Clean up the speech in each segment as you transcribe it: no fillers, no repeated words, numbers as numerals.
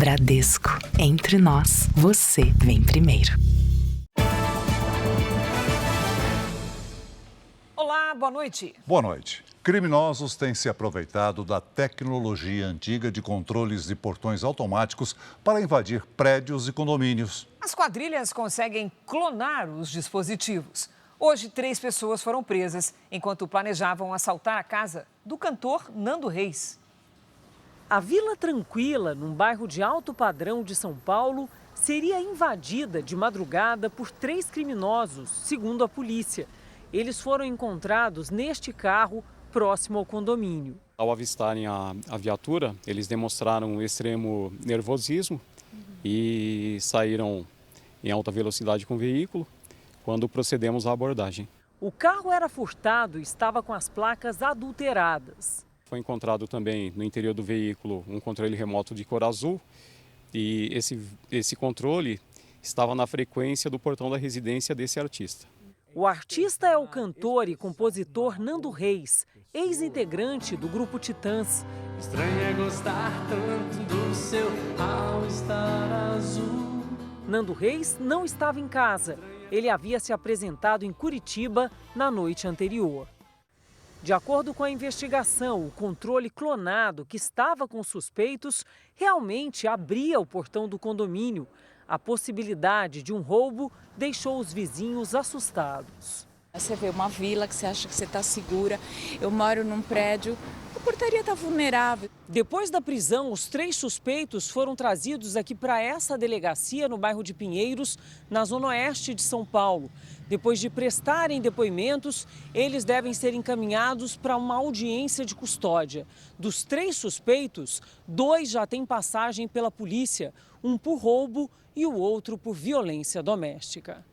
Bradesco. Entre nós, você vem primeiro. Olá, boa noite. Boa noite. Criminosos têm se aproveitado da tecnologia antiga de controles de portões automáticos para invadir prédios e condomínios. As quadrilhas conseguem clonar os dispositivos. Hoje, 3 pessoas foram presas enquanto planejavam assaltar a casa do cantor Nando Reis. A Vila Tranquila, num bairro de alto padrão de São Paulo, seria invadida de madrugada por 3 criminosos, segundo a polícia. Eles foram encontrados neste carro próximo ao condomínio. Ao avistarem a viatura, eles demonstraram um extremo nervosismo e saíram em alta velocidade com o veículo quando procedemos à abordagem. O carro era furtado e estava com as placas adulteradas. Foi encontrado também no interior do veículo um controle remoto de cor azul e esse controle estava na frequência do portão da residência desse artista. O artista é o cantor e compositor Nando Reis, ex-integrante do grupo Titãs. Estranho é gostar tanto do seu all-star azul. Nando Reis não estava em casa. Ele havia se apresentado em Curitiba na noite anterior. De acordo com a investigação, o controle clonado que estava com suspeitos realmente abria o portão do condomínio. A possibilidade de um roubo deixou os vizinhos assustados. Você vê uma vila que você acha que você está segura. Eu moro num prédio, a portaria está vulnerável. Depois da prisão, os 3 suspeitos foram trazidos aqui para essa delegacia no bairro de Pinheiros, na zona oeste de São Paulo. Depois de prestarem depoimentos, eles devem ser encaminhados para uma audiência de custódia. Dos 3 suspeitos, 2 já têm passagem pela polícia, um por roubo e o outro por violência doméstica.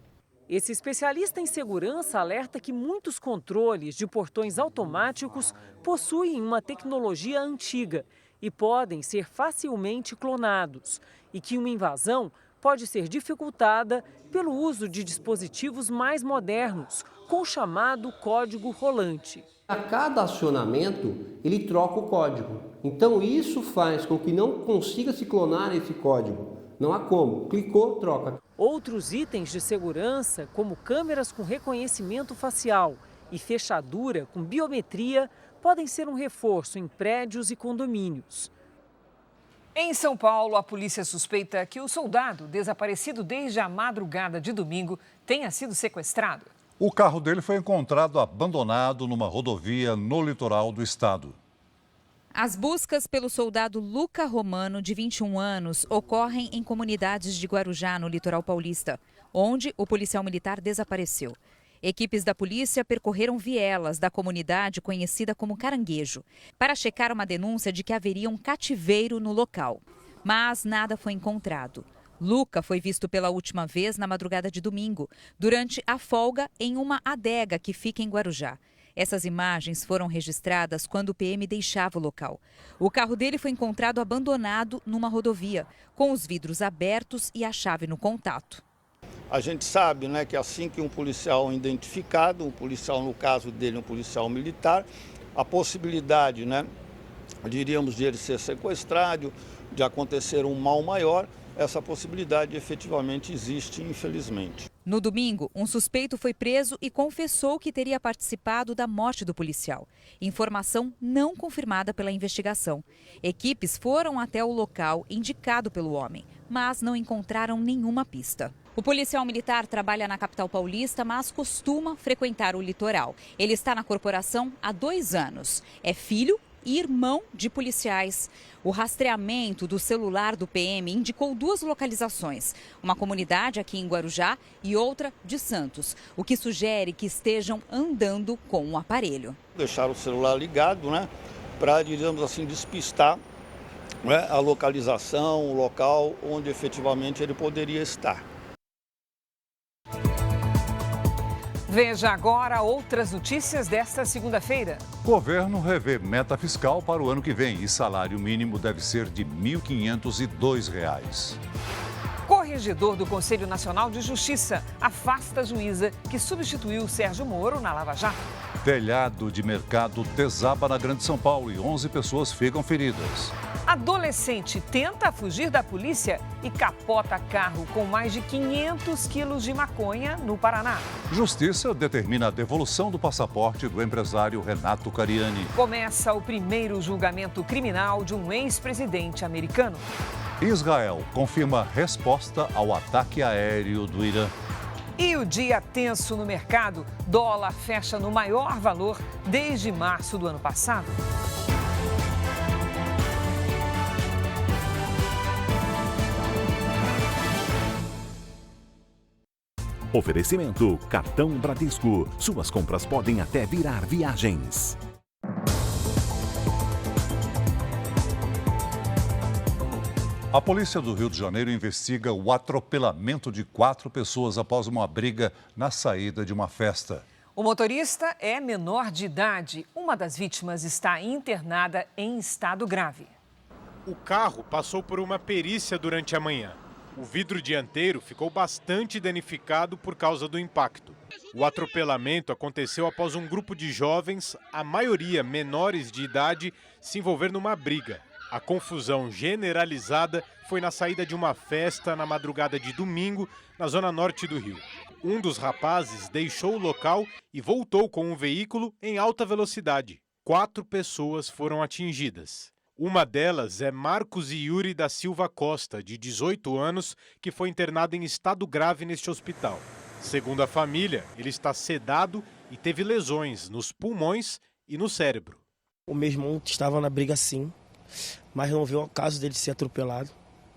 Esse especialista em segurança alerta que muitos controles de portões automáticos possuem uma tecnologia antiga e podem ser facilmente clonados, e que uma invasão pode ser dificultada pelo uso de dispositivos mais modernos, com o chamado código rolante. A cada acionamento, ele troca o código. Então isso faz com que não consiga se clonar esse código. Não há como. Clicou, troca. Outros itens de segurança, como câmeras com reconhecimento facial e fechadura com biometria, podem ser um reforço em prédios e condomínios. Em São Paulo, a polícia suspeita que o soldado, desaparecido desde a madrugada de domingo, tenha sido sequestrado. O carro dele foi encontrado abandonado numa rodovia no litoral do estado. As buscas pelo soldado Luca Romano, de 21 anos, ocorrem em comunidades de Guarujá, no litoral paulista, onde o policial militar desapareceu. Equipes da polícia percorreram vielas da comunidade conhecida como Caranguejo, para checar uma denúncia de que haveria um cativeiro no local. Mas nada foi encontrado. Luca foi visto pela última vez na madrugada de domingo, durante a folga em uma adega que fica em Guarujá. Essas imagens foram registradas quando o PM deixava o local. O carro dele foi encontrado abandonado numa rodovia, com os vidros abertos e a chave no contato. A gente sabe, né, que assim que um policial identificado, um policial, no caso dele, um policial militar, a possibilidade, né, diríamos, de ele ser sequestrado, de acontecer um mal maior, essa possibilidade efetivamente existe, infelizmente. No domingo, um suspeito foi preso e confessou que teria participado da morte do policial. Informação não confirmada pela investigação. Equipes foram até o local indicado pelo homem, mas não encontraram nenhuma pista. O policial militar trabalha na capital paulista, mas costuma frequentar o litoral. Ele está na corporação há 2 anos. É filho e irmão de policiais. O rastreamento do celular do PM indicou 2 localizações, uma comunidade aqui em Guarujá e outra de Santos, o que sugere que estejam andando com um aparelho. Deixar o celular ligado, né, para, digamos assim, despistar, né, a localização, o local onde efetivamente ele poderia estar. Veja agora outras notícias desta segunda-feira. Governo revê meta fiscal para o ano que vem e salário mínimo deve ser de R$ 1.502. Corregedor do Conselho Nacional de Justiça afasta a juíza que substituiu Sérgio Moro na Lava Jato. Telhado de mercado desaba na Grande São Paulo e 11 pessoas ficam feridas. Adolescente tenta fugir da polícia e capota carro com mais de 500 quilos de maconha no Paraná. Justiça determina a devolução do passaporte do empresário Renato Cariani. Começa o primeiro julgamento criminal de um ex-presidente americano. Israel confirma resposta ao ataque aéreo do Irã. E o dia tenso no mercado, dólar fecha no maior valor desde março do ano passado. Oferecimento Cartão Bradesco. Suas compras podem até virar viagens. A polícia do Rio de Janeiro investiga o atropelamento de 4 pessoas após uma briga na saída de uma festa. O motorista é menor de idade. Uma das vítimas está internada em estado grave. O carro passou por uma perícia durante a manhã. O vidro dianteiro ficou bastante danificado por causa do impacto. O atropelamento aconteceu após um grupo de jovens, a maioria menores de idade, se envolver numa briga. A confusão generalizada foi na saída de uma festa na madrugada de domingo, na zona norte do Rio. Um dos rapazes deixou o local e voltou com um veículo em alta velocidade. 4 pessoas foram atingidas. Uma delas é Marcos Yuri da Silva Costa, de 18 anos, que foi internado em estado grave neste hospital. Segundo a família, ele está sedado e teve lesões nos pulmões e no cérebro. O meu irmão estava na briga sim, mas não viu o caso dele ser atropelado,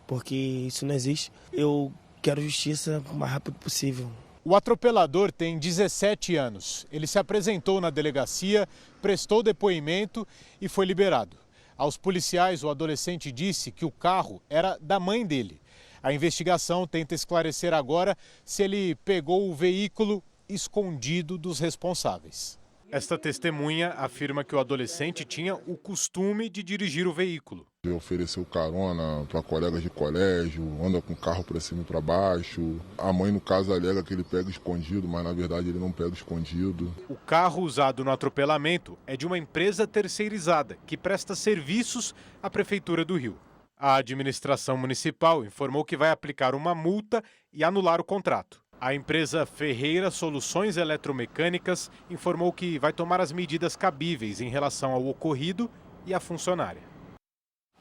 porque isso não existe. Eu quero justiça o mais rápido possível. O atropelador tem 17 anos. Ele se apresentou na delegacia, prestou depoimento e foi liberado. Aos policiais, o adolescente disse que o carro era da mãe dele. A investigação tenta esclarecer agora se ele pegou o veículo escondido dos responsáveis. Esta testemunha afirma que o adolescente tinha o costume de dirigir o veículo. Ele ofereceu carona para colegas de colégio, anda com o carro para cima e para baixo. A mãe, no caso, alega que ele pega escondido, mas na verdade ele não pega escondido. O carro usado no atropelamento é de uma empresa terceirizada que presta serviços à Prefeitura do Rio. A administração municipal informou que vai aplicar uma multa e anular o contrato. A empresa Ferreira Soluções Eletromecânicas informou que vai tomar as medidas cabíveis em relação ao ocorrido e à funcionária.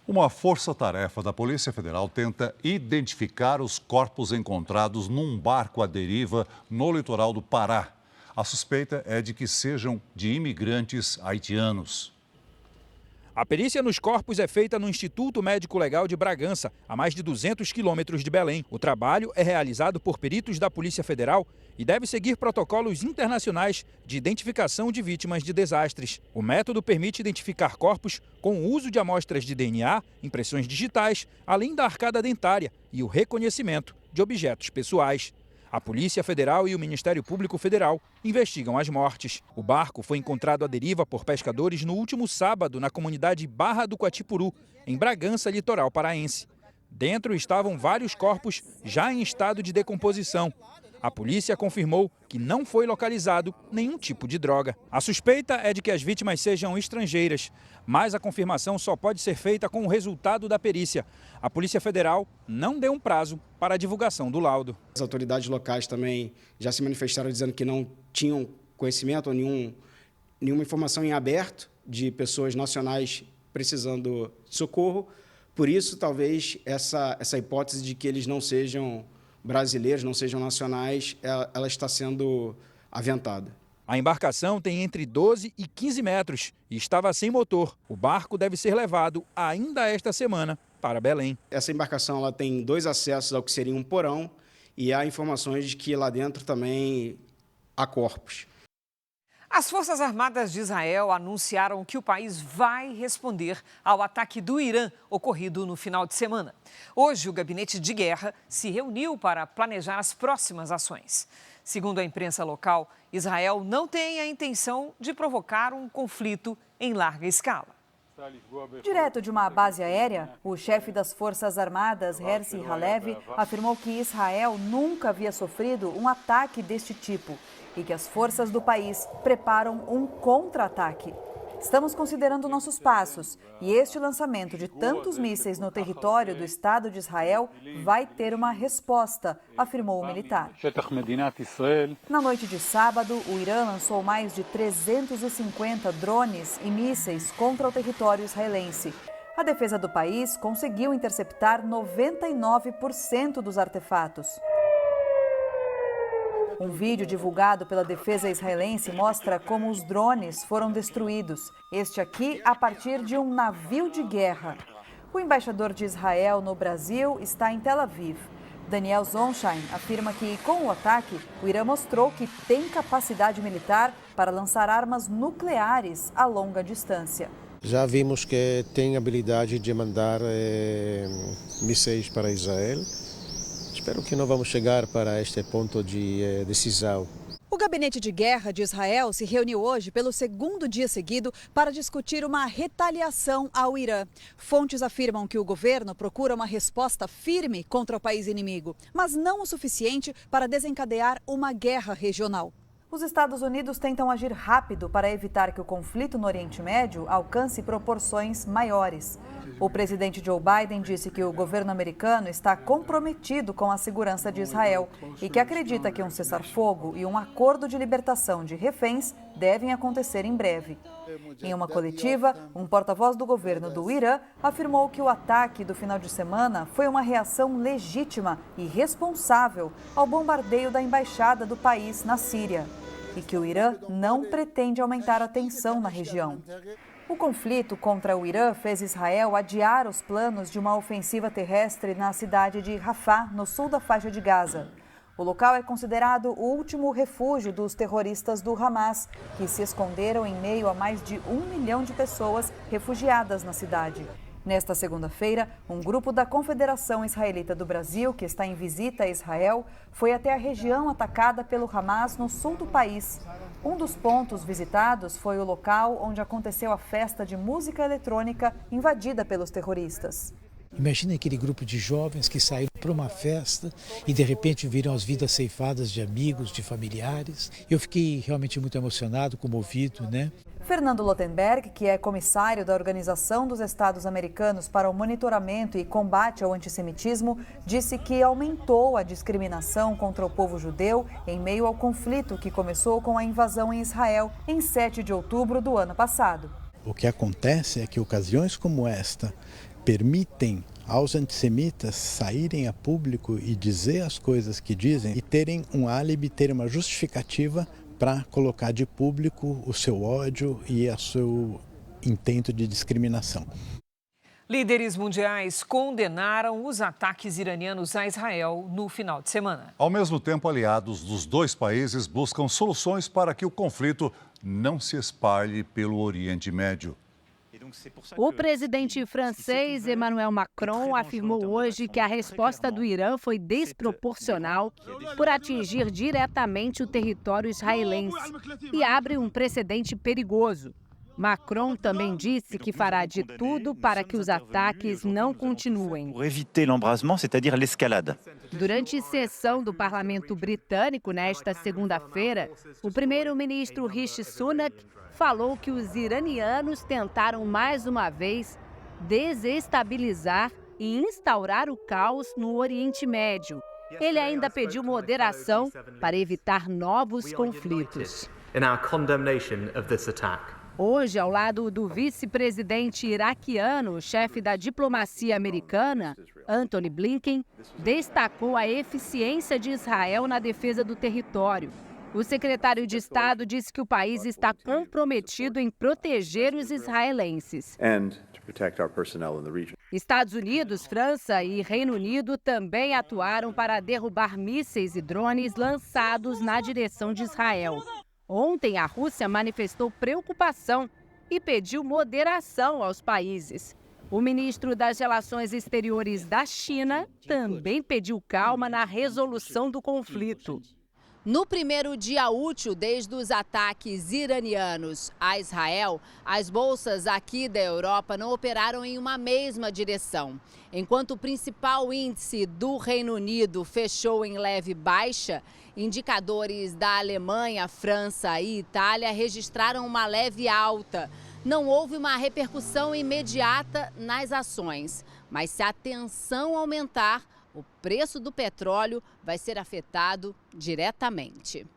Uma força-tarefa da Polícia Federal tenta identificar os corpos encontrados num barco à deriva no litoral do Pará. A suspeita é de que sejam de imigrantes haitianos. A perícia nos corpos é feita no Instituto Médico Legal de Bragança, a mais de 200 quilômetros de Belém. O trabalho é realizado por peritos da Polícia Federal e deve seguir protocolos internacionais de identificação de vítimas de desastres. O método permite identificar corpos com o uso de amostras de DNA, impressões digitais, além da arcada dentária e o reconhecimento de objetos pessoais. A Polícia Federal e o Ministério Público Federal investigam as mortes. O barco foi encontrado à deriva por pescadores no último sábado na comunidade Barra do Coatipuru, em Bragança, litoral paraense. Dentro estavam vários corpos já em estado de decomposição. A polícia confirmou que não foi localizado nenhum tipo de droga. A suspeita é de que as vítimas sejam estrangeiras, mas a confirmação só pode ser feita com o resultado da perícia. A Polícia Federal não deu um prazo para a divulgação do laudo. As autoridades locais também já se manifestaram dizendo que não tinham conhecimento ou nenhuma informação em aberto de pessoas nacionais precisando de socorro. Por isso, talvez, essa hipótese de que eles não sejam brasileiros, não sejam nacionais, ela está sendo aventada. A embarcação tem entre 12 e 15 metros e estava sem motor. O barco deve ser levado ainda esta semana para Belém. Essa embarcação ela tem 2 acessos ao que seria um porão e há informações de que lá dentro também há corpos. As Forças Armadas de Israel anunciaram que o país vai responder ao ataque do Irã ocorrido no final de semana. Hoje, o gabinete de guerra se reuniu para planejar as próximas ações. Segundo a imprensa local, Israel não tem a intenção de provocar um conflito em larga escala. Direto de uma base aérea, o chefe das Forças Armadas, Herzi Halevi, afirmou que Israel nunca havia sofrido um ataque deste tipo e que as forças do país preparam um contra-ataque. Estamos considerando nossos passos e este lançamento de tantos mísseis no território do Estado de Israel vai ter uma resposta, afirmou o militar. Na noite de sábado, o Irã lançou mais de 350 drones e mísseis contra o território israelense. A defesa do país conseguiu interceptar 99% dos artefatos. Um vídeo divulgado pela defesa israelense mostra como os drones foram destruídos. Este aqui a partir de um navio de guerra. O embaixador de Israel no Brasil está em Tel Aviv. Daniel Zonshine afirma que, com o ataque, o Irã mostrou que tem capacidade militar para lançar armas nucleares a longa distância. Já vimos que tem habilidade de mandar mísseis para Israel. Espero que não vamos chegar para este ponto de decisão. O Gabinete de Guerra de Israel se reuniu hoje pelo segundo dia seguido para discutir uma retaliação ao Irã. Fontes afirmam que o governo procura uma resposta firme contra o país inimigo, mas não o suficiente para desencadear uma guerra regional. Os Estados Unidos tentam agir rápido para evitar que o conflito no Oriente Médio alcance proporções maiores. O presidente Joe Biden disse que o governo americano está comprometido com a segurança de Israel e que acredita que um cessar-fogo e um acordo de libertação de reféns devem acontecer em breve. Em uma coletiva, um porta-voz do governo do Irã afirmou que o ataque do final de semana foi uma reação legítima e responsável ao bombardeio da embaixada do país na Síria e que o Irã não pretende aumentar a tensão na região. O conflito contra o Irã fez Israel adiar os planos de uma ofensiva terrestre na cidade de Rafah, no sul da faixa de Gaza. O local é considerado o último refúgio dos terroristas do Hamas, que se esconderam em meio a mais de 1 milhão de pessoas refugiadas na cidade. Nesta segunda-feira, um grupo da Confederação Israelita do Brasil, que está em visita a Israel, foi até a região atacada pelo Hamas no sul do país. Um dos pontos visitados foi o local onde aconteceu a festa de música eletrônica invadida pelos terroristas. Imagina aquele grupo de jovens que saíram para uma festa e de repente viram as vidas ceifadas de amigos, de familiares. Eu fiquei realmente muito emocionado, comovido, né? Fernando Lotenberg, que é comissário da Organização dos Estados Americanos para o Monitoramento e Combate ao Antissemitismo, disse que aumentou a discriminação contra o povo judeu em meio ao conflito que começou com a invasão em Israel em 7 de outubro do ano passado. O que acontece é que ocasiões como esta permitem aos antissemitas saírem a público e dizer as coisas que dizem e terem um álibi, terem uma justificativa para colocar de público o seu ódio e o seu intento de discriminação. Líderes mundiais condenaram os ataques iranianos a Israel no final de semana. Ao mesmo tempo, aliados dos dois países buscam soluções para que o conflito não se espalhe pelo Oriente Médio. O presidente francês Emmanuel Macron afirmou hoje que a resposta do Irã foi desproporcional por atingir diretamente o território israelense e abre um precedente perigoso. Macron também disse que fará de tudo para que os ataques não continuem. Durante sessão do parlamento britânico nesta segunda-feira, o primeiro-ministro Rishi Sunak falou que os iranianos tentaram mais uma vez desestabilizar e instaurar o caos no Oriente Médio. Ele ainda pediu moderação para evitar novos conflitos. Hoje, ao lado do vice-presidente iraquiano, chefe da diplomacia americana, Antony Blinken, destacou a eficiência de Israel na defesa do território. O secretário de Estado disse que o país está comprometido em proteger os israelenses. Estados Unidos, França e Reino Unido também atuaram para derrubar mísseis e drones lançados na direção de Israel. Ontem, a Rússia manifestou preocupação e pediu moderação aos países. O ministro das Relações Exteriores da China também pediu calma na resolução do conflito. No primeiro dia útil desde os ataques iranianos a Israel, as bolsas aqui da Europa não operaram em uma mesma direção. Enquanto o principal índice do Reino Unido fechou em leve baixa, indicadores da Alemanha, França e Itália registraram uma leve alta. Não houve uma repercussão imediata nas ações, mas se a tensão aumentar, o preço do petróleo vai ser afetado diretamente.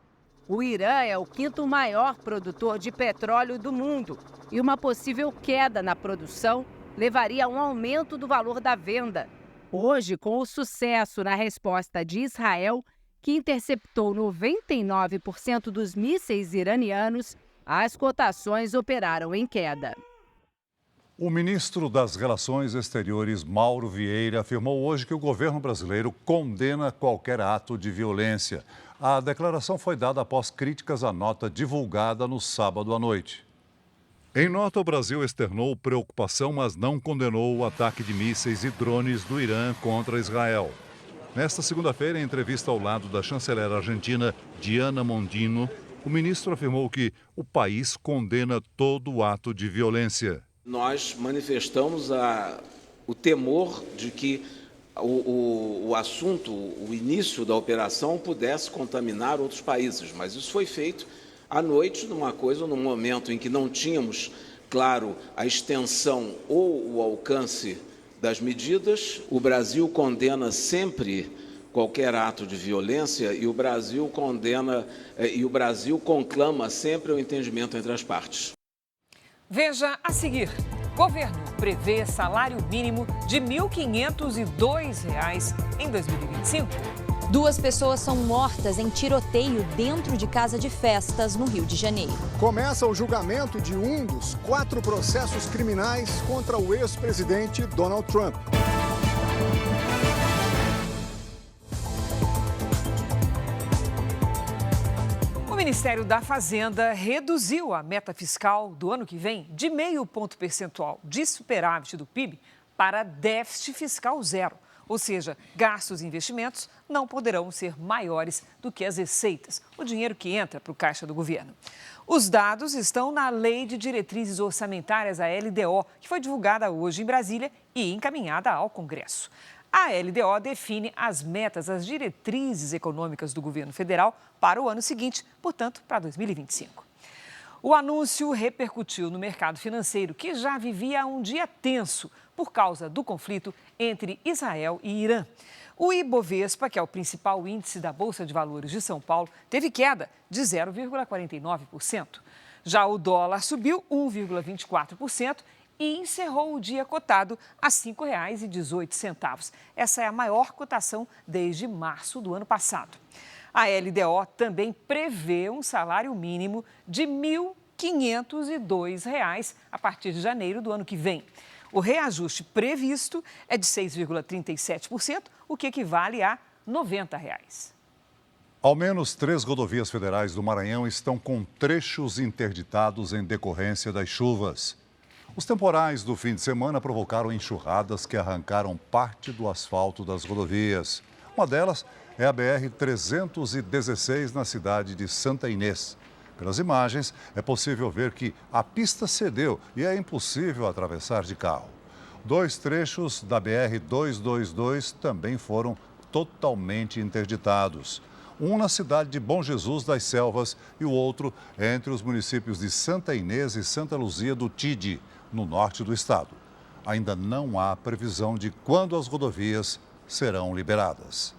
O Irã é o quinto maior produtor de petróleo do mundo e uma possível queda na produção levaria a um aumento do valor da venda. Hoje, com o sucesso na resposta de Israel, que interceptou 99% dos mísseis iranianos, as cotações operaram em queda. O ministro das Relações Exteriores, Mauro Vieira, afirmou hoje que o governo brasileiro condena qualquer ato de violência. A declaração foi dada após críticas à nota divulgada no sábado à noite. Em nota, o Brasil externou preocupação, mas não condenou o ataque de mísseis e drones do Irã contra Israel. Nesta segunda-feira, em entrevista ao lado da chanceler argentina Diana Mondino, o ministro afirmou que o país condena todo ato de violência. Nós manifestamos o temor de que o assunto, o início da operação pudesse contaminar outros países, mas isso foi feito à noite, num momento em que não tínhamos, claro, a extensão ou o alcance das medidas. O Brasil condena sempre qualquer ato de violência e o Brasil conclama sempre o entendimento entre as partes. Veja a seguir. Governo prevê salário mínimo de R$ 1.502 em 2025. 2 pessoas são mortas em tiroteio dentro de casa de festas no Rio de Janeiro. Começa o julgamento de um dos 4 processos criminais contra o ex-presidente Donald Trump. O Ministério da Fazenda reduziu a meta fiscal do ano que vem de 0,5 ponto percentual de superávit do PIB para déficit fiscal zero. Ou seja, gastos e investimentos não poderão ser maiores do que as receitas, o dinheiro que entra para o caixa do governo. Os dados estão na Lei de Diretrizes Orçamentárias, a LDO, que foi divulgada hoje em Brasília e encaminhada ao Congresso. A LDO define as metas, as diretrizes econômicas do governo federal para o ano seguinte, portanto, para 2025. O anúncio repercutiu no mercado financeiro, que já vivia um dia tenso por causa do conflito entre Israel e Irã. O Ibovespa, que é o principal índice da Bolsa de Valores de São Paulo, teve queda de 0,49%. Já o dólar subiu 1,24% e encerrou o dia cotado a R$ 5,18. Essa é a maior cotação desde março do ano passado. A LDO também prevê um salário mínimo de R$ 1.502 a partir de janeiro do ano que vem. O reajuste previsto é de 6,37%, o que equivale a R$ 90. Ao menos 3 rodovias federais do Maranhão estão com trechos interditados em decorrência das chuvas. Os temporais do fim de semana provocaram enxurradas que arrancaram parte do asfalto das rodovias. Uma delas é a BR-316 na cidade de Santa Inês. Pelas imagens, é possível ver que a pista cedeu e é impossível atravessar de carro. 2 trechos da BR-222 também foram totalmente interditados. Um na cidade de Bom Jesus das Selvas e o outro entre os municípios de Santa Inês e Santa Luzia do Tide, no norte do estado. Ainda não há previsão de quando as rodovias serão liberadas.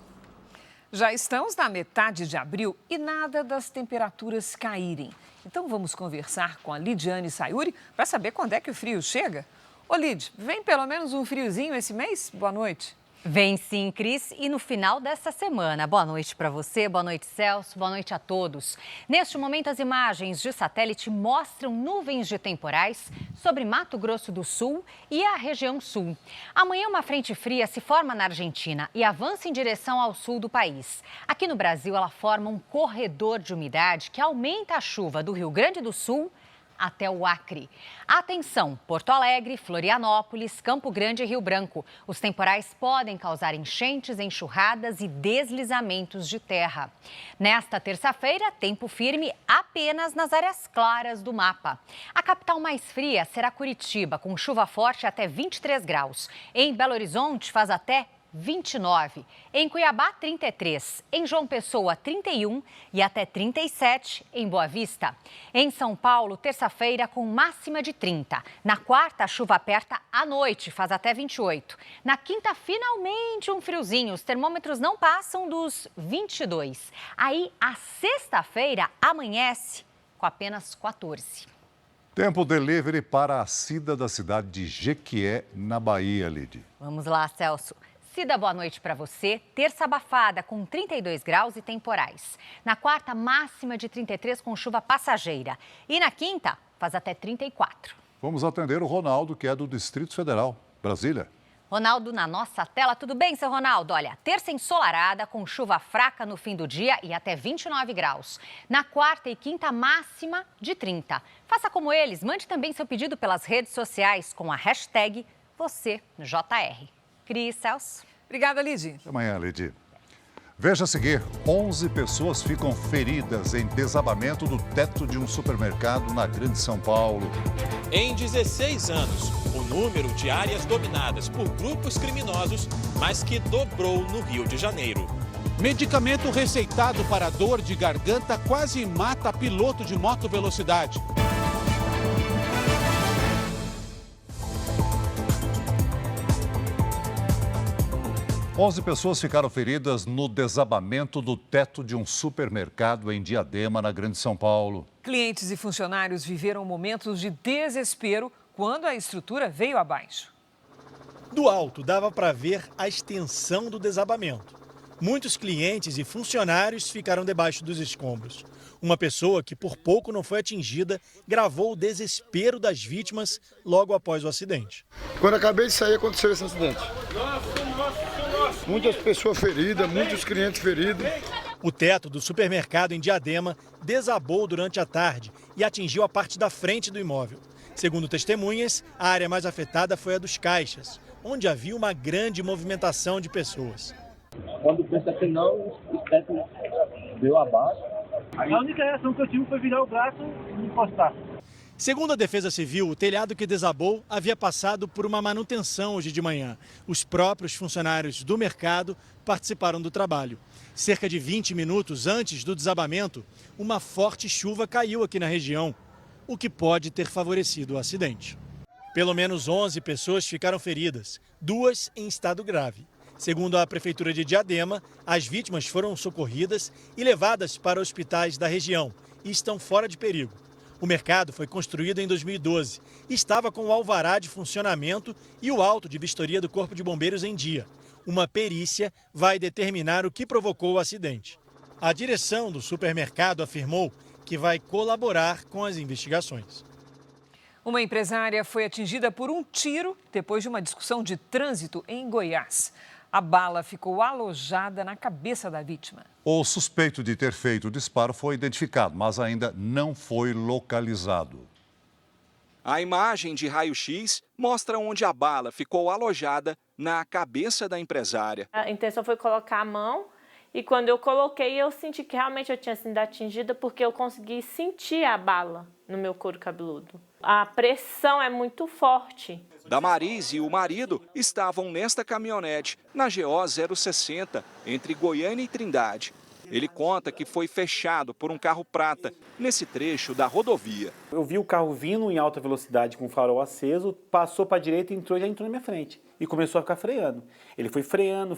Já estamos na metade de abril e nada das temperaturas caírem. Então vamos conversar com a Lidiane Sayuri para saber quando é que o frio chega. Ô Lid, vem pelo menos um friozinho esse mês? Boa noite. Vem sim, Cris, e no final dessa semana. Boa noite para você, boa noite, Celso, boa noite a todos. Neste momento, as imagens de satélite mostram nuvens de temporais sobre Mato Grosso do Sul e a região sul. Amanhã, uma frente fria se forma na Argentina e avança em direção ao sul do país. Aqui no Brasil, ela forma um corredor de umidade que aumenta a chuva do Rio Grande do Sul até o Acre. Atenção, Porto Alegre, Florianópolis, Campo Grande e Rio Branco. Os temporais podem causar enchentes, enxurradas e deslizamentos de terra. Nesta terça-feira, tempo firme apenas nas áreas claras do mapa. A capital mais fria será Curitiba, com chuva forte até 23 graus. Em Belo Horizonte, faz até 29. Em Cuiabá, 33. Em João Pessoa, 31 e até 37 em Boa Vista. Em São Paulo, terça-feira com máxima de 30. Na quarta, a chuva aperta à noite, faz até 28. Na quinta, finalmente um friozinho. Os termômetros não passam dos 22. Aí, a sexta-feira amanhece com apenas 14. Tempo delivery para a Cida da cidade de Jequié, na Bahia, Lidy. Vamos lá, Celso. Cida, boa noite para você. Terça abafada com 32 graus e temporais. Na quarta, máxima de 33 com chuva passageira. E na quinta, faz até 34. Vamos atender o Ronaldo, que é do Distrito Federal, Brasília. Ronaldo, na nossa tela. Tudo bem, seu Ronaldo? Olha, terça ensolarada com chuva fraca no fim do dia e até 29 graus. Na quarta e quinta, máxima de 30. Faça como eles. Mande também seu pedido pelas redes sociais com a hashtag #VocêNoJR. Cris, Celso. Obrigada, Lidy. Até amanhã, Lidy. Veja a seguir, 11 pessoas ficam feridas em desabamento do teto de um supermercado na Grande São Paulo. Em 16 anos, o número de áreas dominadas por grupos criminosos mais que dobrou no Rio de Janeiro. Medicamento receitado para dor de garganta quase mata piloto de moto velocidade. Onze pessoas ficaram feridas no desabamento do teto de um supermercado em Diadema, na Grande São Paulo. Clientes e funcionários viveram momentos de desespero quando a estrutura veio abaixo. Do alto, dava para ver a extensão do desabamento. Muitos clientes e funcionários ficaram debaixo dos escombros. Uma pessoa que por pouco não foi atingida gravou o desespero das vítimas logo após o acidente. Quando acabei de sair, aconteceu esse acidente. Muitas pessoas feridas, muitos clientes feridos. O teto do supermercado em Diadema desabou durante a tarde e atingiu a parte da frente do imóvel. Segundo testemunhas, a área mais afetada foi a dos caixas, onde havia uma grande movimentação de pessoas. Quando pensa que não, o teto veio abaixo. A única reação que eu tive foi virar o braço e encostar. Segundo a Defesa Civil, o telhado que desabou havia passado por uma manutenção hoje de manhã. Os próprios funcionários do mercado participaram do trabalho. Cerca de 20 minutos antes do desabamento, uma forte chuva caiu aqui na região, o que pode ter favorecido o acidente. Pelo menos 11 pessoas ficaram feridas, 2 em estado grave. Segundo a Prefeitura de Diadema, as vítimas foram socorridas e levadas para hospitais da região e estão fora de perigo. O mercado foi construído em 2012 e estava com o alvará de funcionamento e o auto de vistoria do Corpo de Bombeiros em dia. Uma perícia vai determinar o que provocou o acidente. A direção do supermercado afirmou que vai colaborar com as investigações. Uma empresária foi atingida por um tiro depois de uma discussão de trânsito em Goiás. A bala ficou alojada na cabeça da vítima. O suspeito de ter feito o disparo foi identificado, mas ainda não foi localizado. A imagem de raio-x mostra onde a bala ficou alojada na cabeça da empresária. A intenção foi colocar a mão e quando eu coloquei eu senti que realmente eu tinha sido atingida porque eu consegui sentir a bala no meu couro cabeludo. A pressão é muito forte. Damaris e o marido estavam nesta caminhonete, na GO 060, entre Goiânia e Trindade. Ele conta que foi fechado por um carro prata, nesse trecho da rodovia. Eu vi o carro vindo em alta velocidade com o farol aceso, passou para a direita e já entrou na minha frente. E começou a ficar freando. Ele foi freando,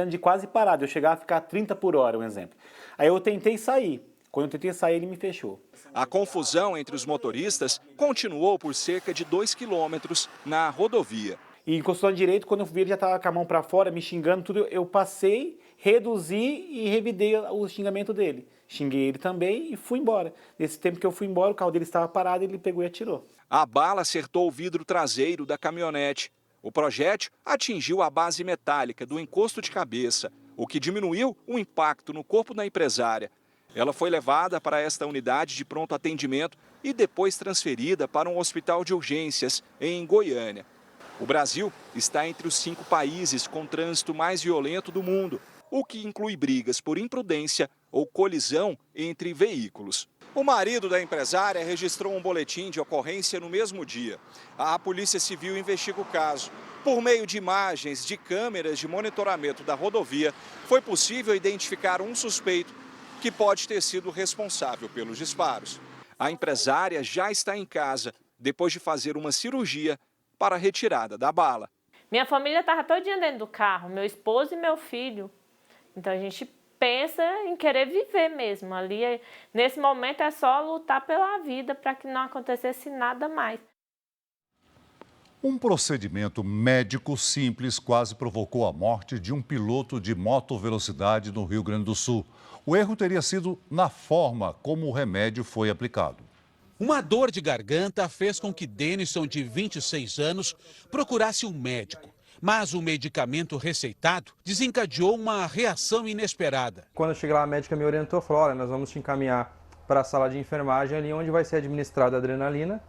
de quase parado. Eu chegava a ficar 30 por hora, um exemplo. Aí eu tentei sair. Quando eu tentei sair, ele me fechou. A confusão entre os motoristas continuou por cerca de 2 quilômetros na rodovia. E encostou na direita, quando eu vi ele já estava com a mão para fora, me xingando, tudo. Eu passei, reduzi e revidei o xingamento dele. Xinguei ele também e fui embora. Nesse tempo que eu fui embora, o carro dele estava parado, ele pegou e atirou. A bala acertou o vidro traseiro da caminhonete. O projétil atingiu a base metálica do encosto de cabeça, o que diminuiu o impacto no corpo da empresária. Ela foi levada para esta unidade de pronto atendimento e depois transferida para um hospital de urgências em Goiânia. O Brasil está entre os 5 países com trânsito mais violento do mundo, o que inclui brigas por imprudência ou colisão entre veículos. O marido da empresária registrou um boletim de ocorrência no mesmo dia. A Polícia Civil investiga o caso. Por meio de imagens de câmeras de monitoramento da rodovia, foi possível identificar um suspeito que pode ter sido responsável pelos disparos. A empresária já está em casa depois de fazer uma cirurgia para a retirada da bala. Minha família estava todinha dentro do carro, meu esposo e meu filho. Então a gente pensa em querer viver mesmo. Ali, nesse momento, é só lutar pela vida para que não acontecesse nada mais. Um procedimento médico simples quase provocou a morte de um piloto de motovelocidade no Rio Grande do Sul. O erro teria sido na forma como o remédio foi aplicado. Uma dor de garganta fez com que Denison, de 26 anos, procurasse um médico. Mas o medicamento receitado desencadeou uma reação inesperada. Quando eu cheguei lá, a médica me orientou, falou, olha, nós vamos te encaminhar para a sala de enfermagem, ali onde vai ser administrada a adrenalina,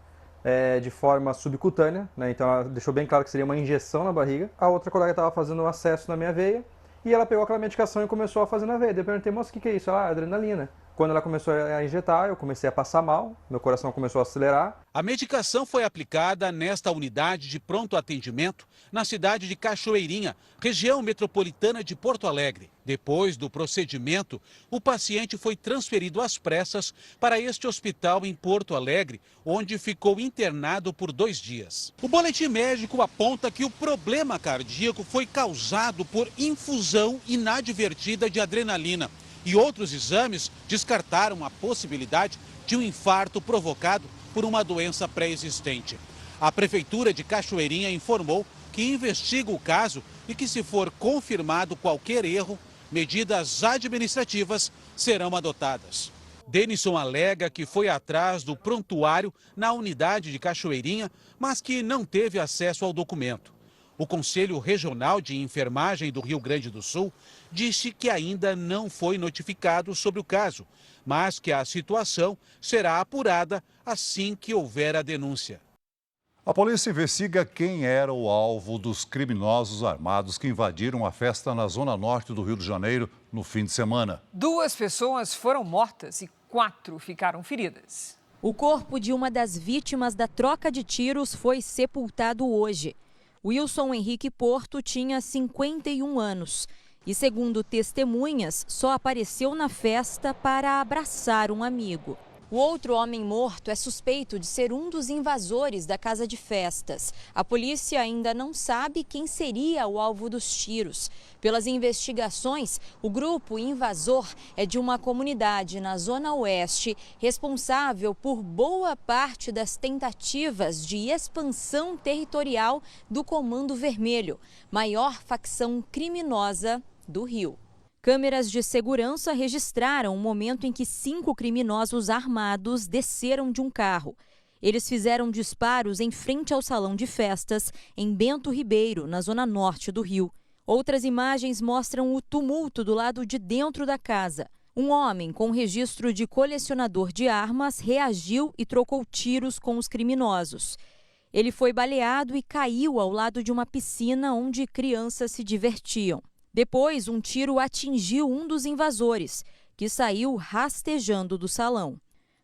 de forma subcutânea, né? Então ela deixou bem claro que seria uma injeção na barriga. A outra colega estava fazendo um acesso na minha veia, e ela pegou aquela medicação e começou a fazer na veia. Daí eu perguntei, moça, o que é isso? Ela, adrenalina. Quando ela começou a injetar, eu comecei a passar mal, meu coração começou a acelerar. A medicação foi aplicada nesta unidade de pronto atendimento na cidade de Cachoeirinha, região metropolitana de Porto Alegre. Depois do procedimento, o paciente foi transferido às pressas para este hospital em Porto Alegre, onde ficou internado por 2 dias. O boletim médico aponta que o problema cardíaco foi causado por infusão inadvertida de adrenalina. E outros exames descartaram a possibilidade de um infarto provocado por uma doença pré-existente. A Prefeitura de Cachoeirinha informou que investiga o caso e que, se for confirmado qualquer erro, medidas administrativas serão adotadas. Denison alega que foi atrás do prontuário na unidade de Cachoeirinha, mas que não teve acesso ao documento. O Conselho Regional de Enfermagem do Rio Grande do Sul disse que ainda não foi notificado sobre o caso, mas que a situação será apurada assim que houver a denúncia. A polícia investiga quem era o alvo dos criminosos armados que invadiram a festa na zona norte do Rio de Janeiro no fim de semana. 2 pessoas foram mortas e 4 ficaram feridas. O corpo de uma das vítimas da troca de tiros foi sepultado hoje. Wilson Henrique Porto tinha 51 anos e, segundo testemunhas, só apareceu na festa para abraçar um amigo. O outro homem morto é suspeito de ser um dos invasores da casa de festas. A polícia ainda não sabe quem seria o alvo dos tiros. Pelas investigações, o grupo invasor é de uma comunidade na Zona Oeste, responsável por boa parte das tentativas de expansão territorial do Comando Vermelho, maior facção criminosa do Rio. Câmeras de segurança registraram o momento em que 5 criminosos armados desceram de um carro. Eles fizeram disparos em frente ao salão de festas em Bento Ribeiro, na zona norte do Rio. Outras imagens mostram o tumulto do lado de dentro da casa. Um homem com registro de colecionador de armas reagiu e trocou tiros com os criminosos. Ele foi baleado e caiu ao lado de uma piscina onde crianças se divertiam. Depois, um tiro atingiu um dos invasores, que saiu rastejando do salão.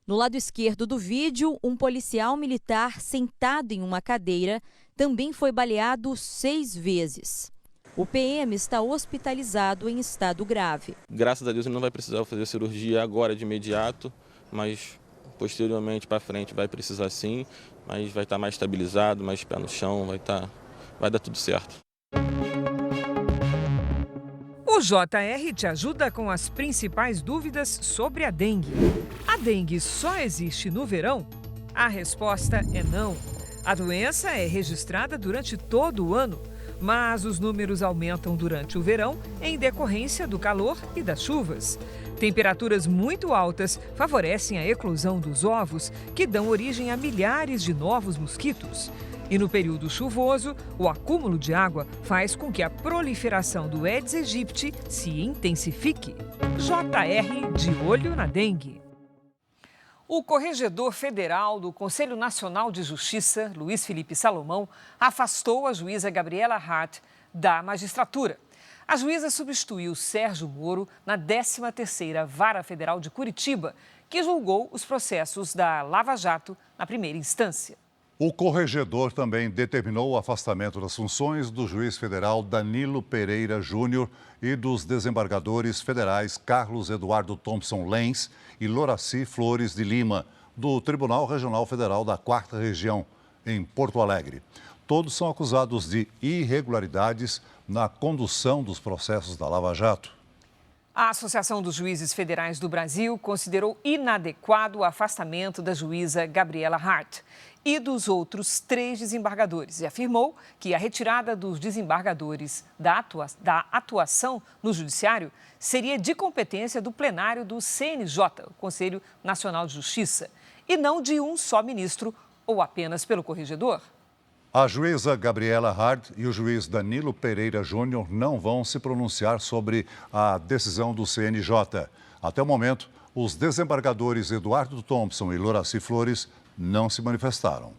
No lado esquerdo do vídeo, um policial militar sentado em uma cadeira também foi baleado 6 vezes. O PM está hospitalizado em estado grave. Graças a Deus ele não vai precisar fazer cirurgia agora de imediato, mas posteriormente para frente vai precisar sim, mas vai estar mais estabilizado, mais pé no chão, vai dar tudo certo. O JR te ajuda com as principais dúvidas sobre a dengue. A dengue só existe no verão? A resposta é não. A doença é registrada durante todo o ano, mas os números aumentam durante o verão em decorrência do calor e das chuvas. Temperaturas muito altas favorecem a eclosão dos ovos, que dão origem a milhares de novos mosquitos. E no período chuvoso, o acúmulo de água faz com que a proliferação do Aedes aegypti se intensifique. JR de olho na dengue. O corregedor federal do Conselho Nacional de Justiça, Luiz Felipe Salomão, afastou a juíza Gabriela Hart da magistratura. A juíza substituiu Sérgio Moro na 13ª Vara Federal de Curitiba, que julgou os processos da Lava Jato na primeira instância. O corregedor também determinou o afastamento das funções do juiz federal Danilo Pereira Júnior e dos desembargadores federais Carlos Eduardo Thompson Lenz e Loraci Flores de Lima, do Tribunal Regional Federal da 4ª Região, em Porto Alegre. Todos são acusados de irregularidades na condução dos processos da Lava Jato. A Associação dos Juízes Federais do Brasil considerou inadequado o afastamento da juíza Gabriela Hart e dos outros 3 desembargadores e afirmou que a retirada dos desembargadores da atuação no judiciário seria de competência do plenário do CNJ, o Conselho Nacional de Justiça, e não de um só ministro ou apenas pelo corregedor. A juíza Gabriela Hart e o juiz Danilo Pereira Júnior não vão se pronunciar sobre a decisão do CNJ. Até o momento, os desembargadores Eduardo Thompson e Loraci Flores não se manifestaram.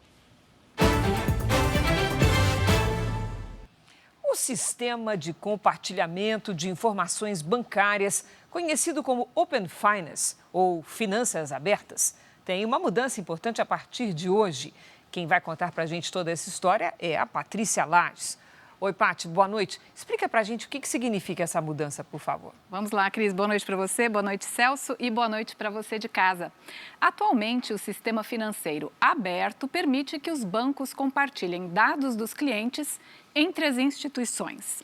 O sistema de compartilhamento de informações bancárias, conhecido como Open Finance ou Finanças Abertas, tem uma mudança importante a partir de hoje. Quem vai contar para a gente toda essa história é a Patrícia Lages. Oi, Paty, boa noite. Explica para a gente o que significa essa mudança, por favor. Vamos lá, Cris. Boa noite para você, boa noite, Celso, e boa noite para você de casa. Atualmente, o sistema financeiro aberto permite que os bancos compartilhem dados dos clientes entre as instituições.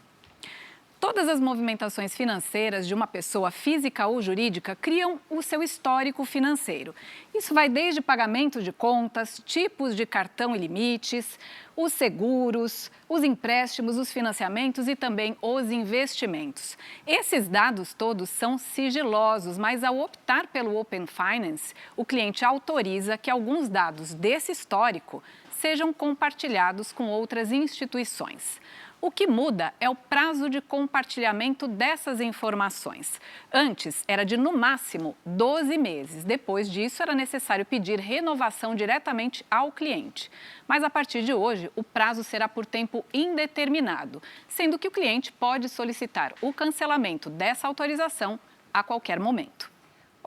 Todas as movimentações financeiras de uma pessoa física ou jurídica criam o seu histórico financeiro. Isso vai desde pagamento de contas, tipos de cartão e limites, os seguros, os empréstimos, os financiamentos e também os investimentos. Esses dados todos são sigilosos, mas ao optar pelo Open Finance, o cliente autoriza que alguns dados desse histórico sejam compartilhados com outras instituições. O que muda é o prazo de compartilhamento dessas informações. Antes, era de, no máximo, 12 meses. Depois disso, era necessário pedir renovação diretamente ao cliente. Mas, a partir de hoje, o prazo será por tempo indeterminado, sendo que o cliente pode solicitar o cancelamento dessa autorização a qualquer momento.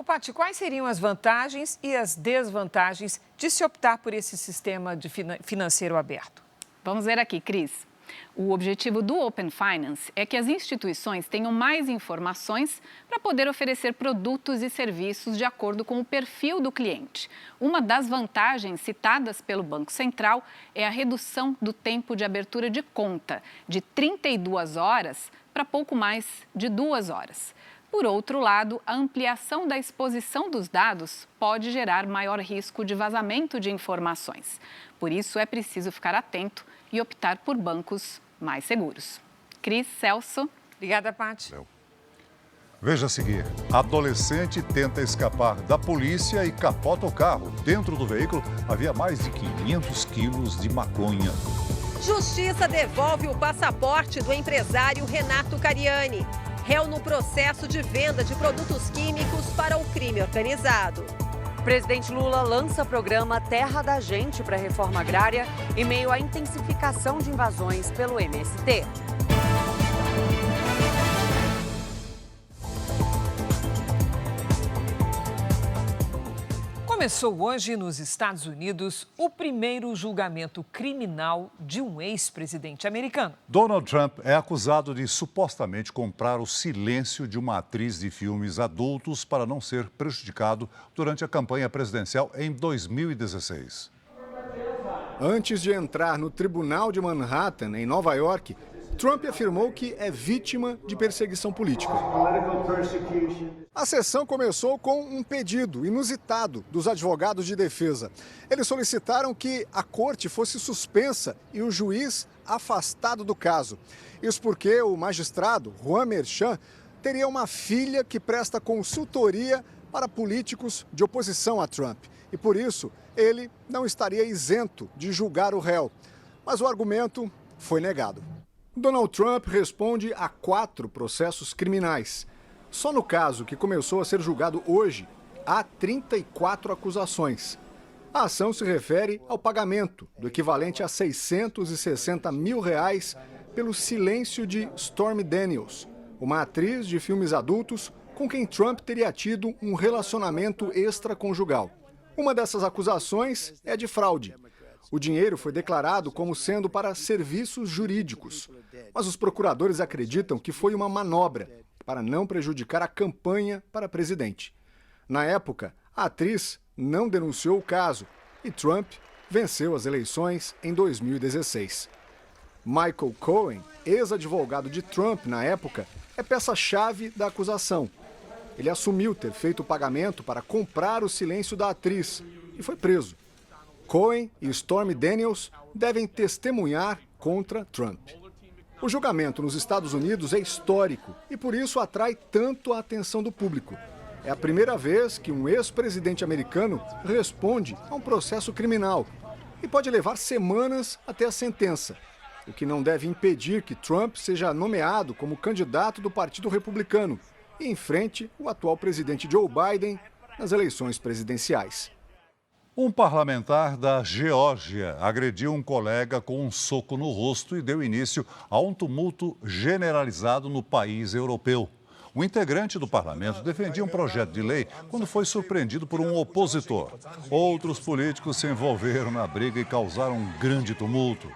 Paty, quais seriam as vantagens e as desvantagens de se optar por esse sistema de financeiro aberto? Vamos ver aqui, Cris. O objetivo do Open Finance é que as instituições tenham mais informações para poder oferecer produtos e serviços de acordo com o perfil do cliente. Uma das vantagens citadas pelo Banco Central é a redução do tempo de abertura de conta, de 32 horas para pouco mais de 2 horas. Por outro lado, a ampliação da exposição dos dados pode gerar maior risco de vazamento de informações. Por isso, é preciso ficar atento e optar por bancos mais seguros. Cris, Celso. Obrigada, Paty. Veja a seguir. Adolescente tenta escapar da polícia e capota o carro. Dentro do veículo havia mais de 500 quilos de maconha. Justiça devolve o passaporte do empresário Renato Cariani, réu no processo de venda de produtos químicos para o crime organizado. Presidente Lula lança programa Terra da Gente para a reforma agrária em meio à intensificação de invasões pelo MST. Começou hoje nos Estados Unidos o primeiro julgamento criminal de um ex-presidente americano. Donald Trump é acusado de supostamente comprar o silêncio de uma atriz de filmes adultos para não ser prejudicado durante a campanha presidencial em 2016. Antes de entrar no Tribunal de Manhattan, em Nova York, Trump afirmou que é vítima de perseguição política. A sessão começou com um pedido inusitado dos advogados de defesa. Eles solicitaram que a corte fosse suspensa e o juiz afastado do caso. Isso porque o magistrado, Juan Merchan, teria uma filha que presta consultoria para políticos de oposição a Trump. E por isso, ele não estaria isento de julgar o réu. Mas o argumento foi negado. Donald Trump responde a 4 processos criminais. Só no caso que começou a ser julgado hoje, há 34 acusações. A ação se refere ao pagamento do equivalente a R$660 mil pelo silêncio de Stormy Daniels, uma atriz de filmes adultos com quem Trump teria tido um relacionamento extraconjugal. Uma dessas acusações é de fraude. O dinheiro foi declarado como sendo para serviços jurídicos, mas os procuradores acreditam que foi uma manobra para não prejudicar a campanha para presidente. Na época, a atriz não denunciou o caso e Trump venceu as eleições em 2016. Michael Cohen, ex-advogado de Trump na época, é peça-chave da acusação. Ele assumiu ter feito o pagamento para comprar o silêncio da atriz e foi preso. Cohen e Stormy Daniels devem testemunhar contra Trump. O julgamento nos Estados Unidos é histórico e por isso atrai tanto a atenção do público. É a primeira vez que um ex-presidente americano responde a um processo criminal e pode levar semanas até a sentença, o que não deve impedir que Trump seja nomeado como candidato do Partido Republicano e enfrente o atual presidente Joe Biden nas eleições presidenciais. Um parlamentar da Geórgia agrediu um colega com um soco no rosto e deu início a um tumulto generalizado no país europeu. O integrante do parlamento defendia um projeto de lei quando foi surpreendido por um opositor. Outros políticos se envolveram na briga e causaram um grande tumulto.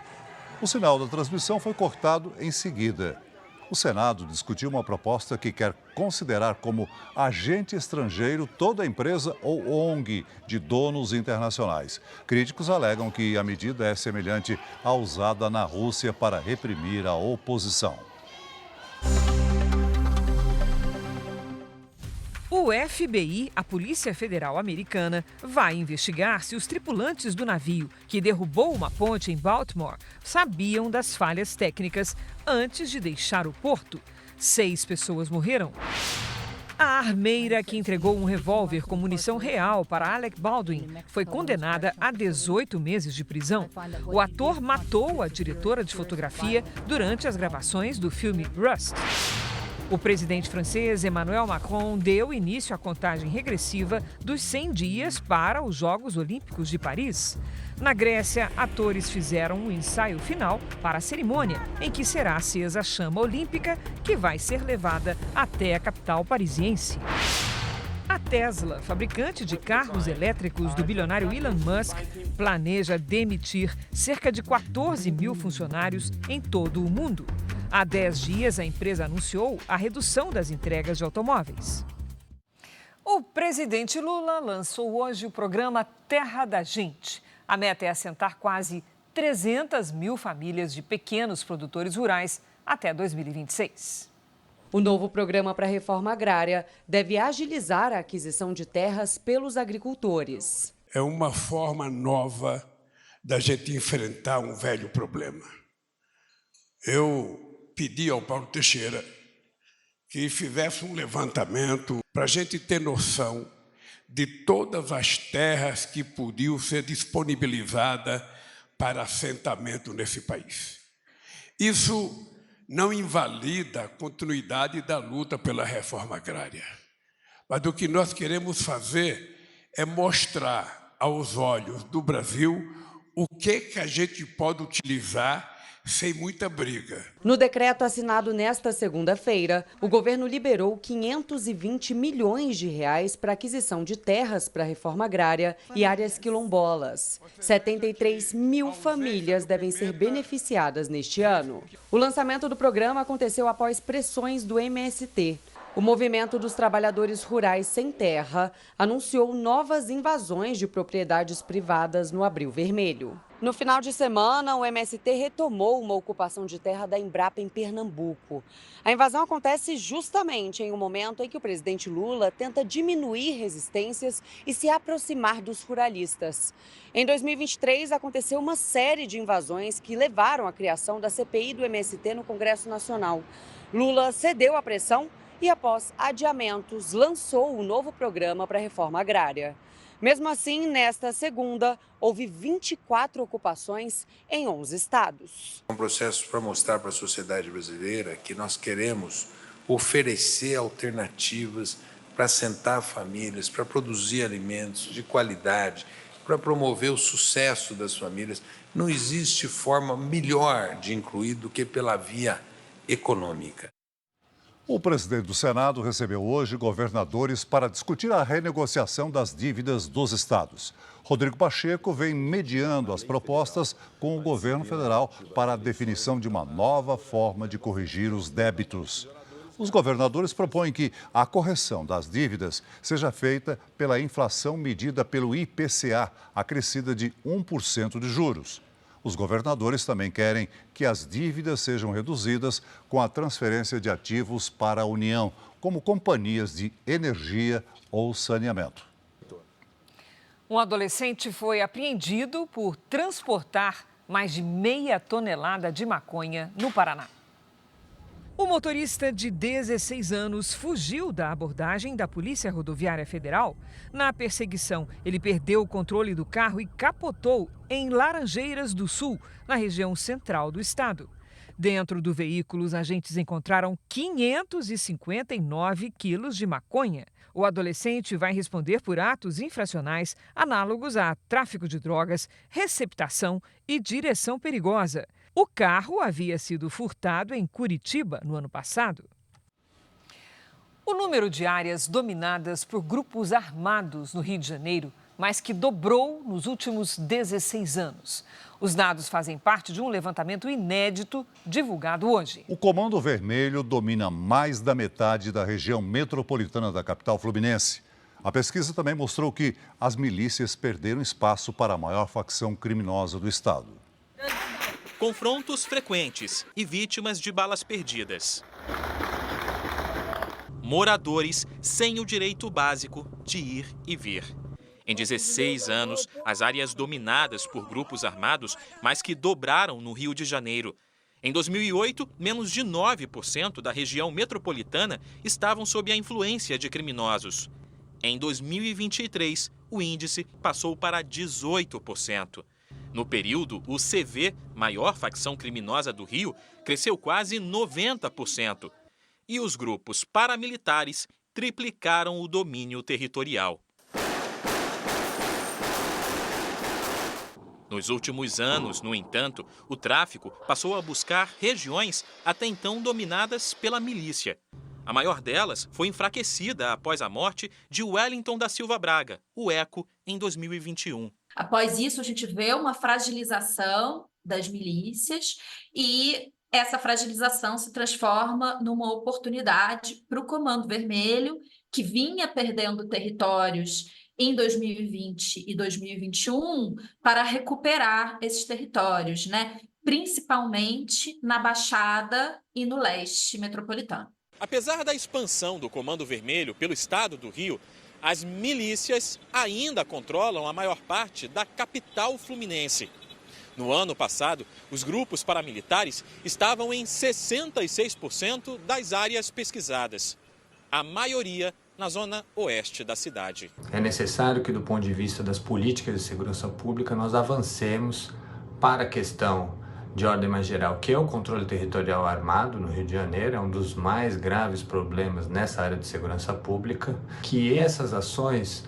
O sinal da transmissão foi cortado em seguida. O Senado discutiu uma proposta que quer considerar como agente estrangeiro toda empresa ou ONG de donos internacionais. Críticos alegam que a medida é semelhante à usada na Rússia para reprimir a oposição. O FBI, a Polícia Federal Americana, vai investigar se os tripulantes do navio que derrubou uma ponte em Baltimore sabiam das falhas técnicas antes de deixar o porto. 6 pessoas morreram. A armeira que entregou um revólver com munição real para Alec Baldwin foi condenada a 18 meses de prisão. O ator matou a diretora de fotografia durante as gravações do filme Rust. O presidente francês Emmanuel Macron deu início à contagem regressiva dos 100 dias para os Jogos Olímpicos de Paris. Na Grécia, atores fizeram um ensaio final para a cerimônia, em que será acesa a chama olímpica, que vai ser levada até a capital parisiense. A Tesla, fabricante de carros elétricos do bilionário Elon Musk, planeja demitir cerca de 14 mil funcionários em todo o mundo. Há 10 dias, a empresa anunciou a redução das entregas de automóveis. O presidente Lula lançou hoje o programa Terra da Gente. A meta é assentar quase 300 mil famílias de pequenos produtores rurais até 2026. O novo programa para a reforma agrária deve agilizar a aquisição de terras pelos agricultores. É uma forma nova da gente enfrentar um velho problema. Eu pedi ao Paulo Teixeira que fizesse um levantamento para a gente ter noção de todas as terras que podiam ser disponibilizadas para assentamento nesse país. Isso não invalida a continuidade da luta pela reforma agrária, mas o que nós queremos fazer é mostrar aos olhos do Brasil o que a gente pode utilizar sem muita briga. No decreto assinado nesta segunda-feira, o governo liberou 520 milhões de reais para aquisição de terras para a reforma agrária e áreas quilombolas. 73 mil famílias devem ser beneficiadas neste ano. O lançamento do programa aconteceu após pressões do MST. O Movimento dos Trabalhadores Rurais Sem Terra anunciou novas invasões de propriedades privadas no Abril Vermelho. No final de semana, o MST retomou uma ocupação de terra da Embrapa em Pernambuco. A invasão acontece justamente em um momento em que o presidente Lula tenta diminuir resistências e se aproximar dos ruralistas. Em 2023, aconteceu uma série de invasões que levaram à criação da CPI do MST no Congresso Nacional. Lula cedeu à pressão e, após adiamentos, lançou o novo programa para a reforma agrária. Mesmo assim, nesta segunda, houve 24 ocupações em 11 estados. É um processo para mostrar para a sociedade brasileira que nós queremos oferecer alternativas para assentar famílias, para produzir alimentos de qualidade, para promover o sucesso das famílias. Não existe forma melhor de incluir do que pela via econômica. O presidente do Senado recebeu hoje governadores para discutir a renegociação das dívidas dos estados. Rodrigo Pacheco vem mediando as propostas com o governo federal para a definição de uma nova forma de corrigir os débitos. Os governadores propõem que a correção das dívidas seja feita pela inflação medida pelo IPCA, acrescida de 1% de juros. Os governadores também querem que as dívidas sejam reduzidas com a transferência de ativos para a União, como companhias de energia ou saneamento. Um adolescente foi apreendido por transportar mais de meia tonelada de maconha no Paraná. O motorista de 16 anos fugiu da abordagem da Polícia Rodoviária Federal. Na perseguição, ele perdeu o controle do carro e capotou em Laranjeiras do Sul, na região central do estado. Dentro do veículo, os agentes encontraram 559 quilos de maconha. O adolescente vai responder por atos infracionais análogos a tráfico de drogas, receptação e direção perigosa. O carro havia sido furtado em Curitiba no ano passado. O número de áreas dominadas por grupos armados no Rio de Janeiro mais que dobrou nos últimos 16 anos. Os dados fazem parte de um levantamento inédito divulgado hoje. O Comando Vermelho domina mais da metade da região metropolitana da capital fluminense. A pesquisa também mostrou que as milícias perderam espaço para a maior facção criminosa do estado. Confrontos frequentes e vítimas de balas perdidas. Moradores sem o direito básico de ir e vir. Em 16 anos, as áreas dominadas por grupos armados mais que dobraram no Rio de Janeiro. Em 2008, menos de 9% da região metropolitana estavam sob a influência de criminosos. Em 2023, o índice passou para 18%. No período, o CV, maior facção criminosa do Rio, cresceu quase 90%. E os grupos paramilitares triplicaram o domínio territorial. Nos últimos anos, no entanto, o tráfico passou a buscar regiões até então dominadas pela milícia. A maior delas foi enfraquecida após a morte de Wellington da Silva Braga, o ECO, em 2021. Após isso, a gente vê uma fragilização das milícias e essa fragilização se transforma numa oportunidade para o Comando Vermelho, que vinha perdendo territórios em 2020 e 2021, para recuperar esses territórios, né? Principalmente na Baixada e no leste metropolitano. Apesar da expansão do Comando Vermelho pelo estado do Rio, as milícias ainda controlam a maior parte da capital fluminense. No ano passado, os grupos paramilitares estavam em 66% das áreas pesquisadas. A maioria na zona oeste da cidade. É necessário que, do ponto de vista das políticas de segurança pública, nós avancemos para a questão de ordem mais geral, que é o controle territorial armado no Rio de Janeiro, é um dos mais graves problemas nessa área de segurança pública, que essas ações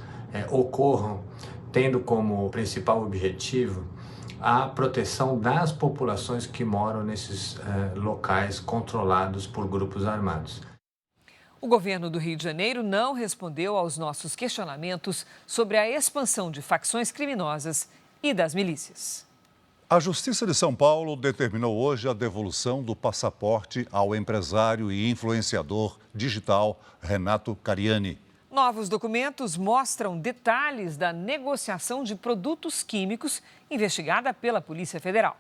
ocorram tendo como principal objetivo a proteção das populações que moram nesses locais controlados por grupos armados. O governo do Rio de Janeiro não respondeu aos nossos questionamentos sobre a expansão de facções criminosas e das milícias. A Justiça de São Paulo determinou hoje a devolução do passaporte ao empresário e influenciador digital Renato Cariani. Novos documentos mostram detalhes da negociação de produtos químicos investigada pela Polícia Federal.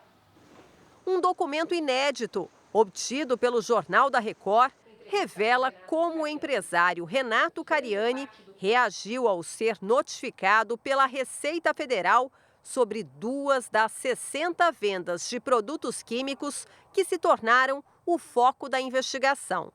Um documento inédito, obtido pelo Jornal da Record, revela como o empresário Renato Cariani reagiu ao ser notificado pela Receita Federal sobre 2 das 60 vendas de produtos químicos que se tornaram o foco da investigação.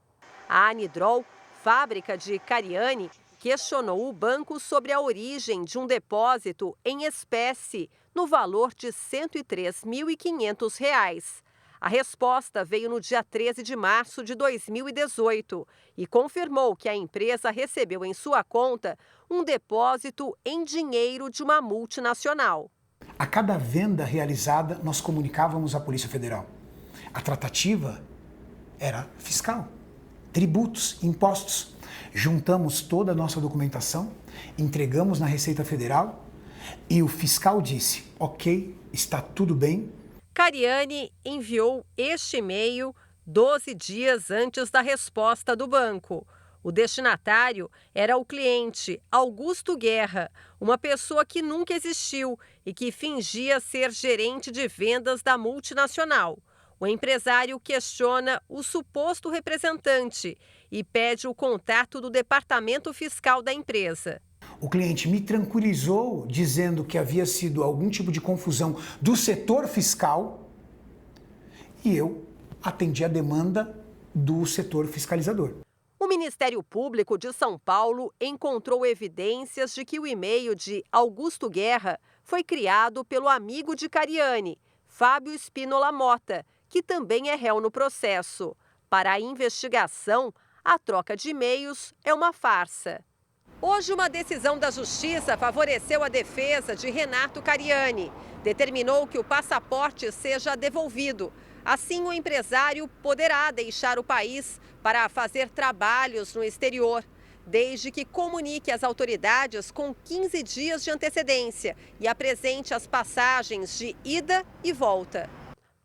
A Anidrol, fábrica de Cariani, questionou o banco sobre a origem de um depósito em espécie no valor de R$ 103.500. A resposta veio no dia 13 de março de 2018 e confirmou que a empresa recebeu em sua conta um depósito em dinheiro de uma multinacional. A cada venda realizada, nós comunicávamos à Polícia Federal. A tratativa era fiscal, tributos, impostos. Juntamos toda a nossa documentação, entregamos na Receita Federal e o fiscal disse: ok, está tudo bem. Cariani enviou este e-mail 12 dias antes da resposta do banco. O destinatário era o cliente Augusto Guerra, uma pessoa que nunca existiu e que fingia ser gerente de vendas da multinacional. O empresário questiona o suposto representante e pede o contato do departamento fiscal da empresa. O cliente me tranquilizou dizendo que havia sido algum tipo de confusão do setor fiscal e eu atendi a demanda do setor fiscalizador. O Ministério Público de São Paulo encontrou evidências de que o e-mail de Augusto Guerra foi criado pelo amigo de Cariani, Fábio Spínola Mota, que também é réu no processo. Para a investigação, a troca de e-mails é uma farsa. Hoje, uma decisão da Justiça favoreceu a defesa de Renato Cariani. Determinou que o passaporte seja devolvido. Assim, o empresário poderá deixar o país para fazer trabalhos no exterior, desde que comunique às autoridades com 15 dias de antecedência e apresente as passagens de ida e volta.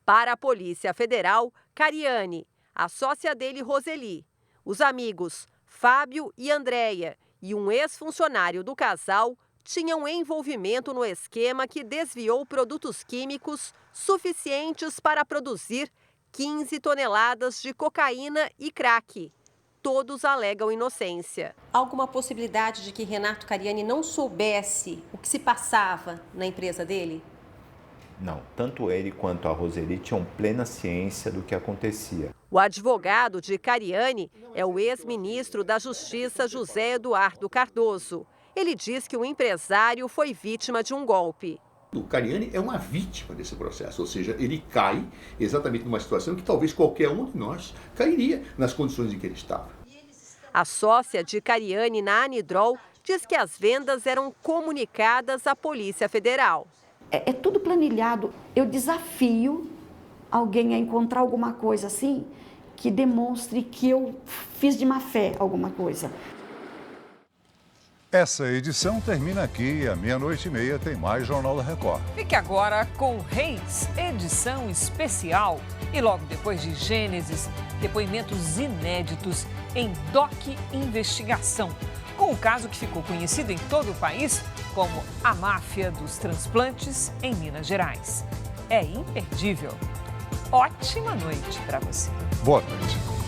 Para a Polícia Federal, Cariani, a sócia dele, Roseli, os amigos Fábio e Andréia e um ex-funcionário do casal tinham envolvimento no esquema que desviou produtos químicos suficientes para produzir 15 toneladas de cocaína e crack. Todos alegam inocência. Alguma possibilidade de que Renato Cariani não soubesse o que se passava na empresa dele? Não, tanto ele quanto a Roseli tinham plena ciência do que acontecia. O advogado de Cariani é o ex-ministro da Justiça José Eduardo Cardoso. Ele diz que o empresário foi vítima de um golpe. O Cariani é uma vítima desse processo, ou seja, ele cai exatamente numa situação que talvez qualquer um de nós cairia nas condições em que ele estava. A sócia de Cariani na Anidrol diz que as vendas eram comunicadas à Polícia Federal. É tudo planilhado. Eu desafio alguém a encontrar alguma coisa assim que demonstre que eu fiz de má fé alguma coisa. Essa edição termina aqui e à 00:30 tem mais Jornal da Record. Fique agora com Reis, edição especial. E logo depois de Gênesis, depoimentos inéditos em Doc Investigação, com o caso que ficou conhecido em todo o país como a máfia dos transplantes em Minas Gerais. É imperdível. Ótima noite para você. Boa noite.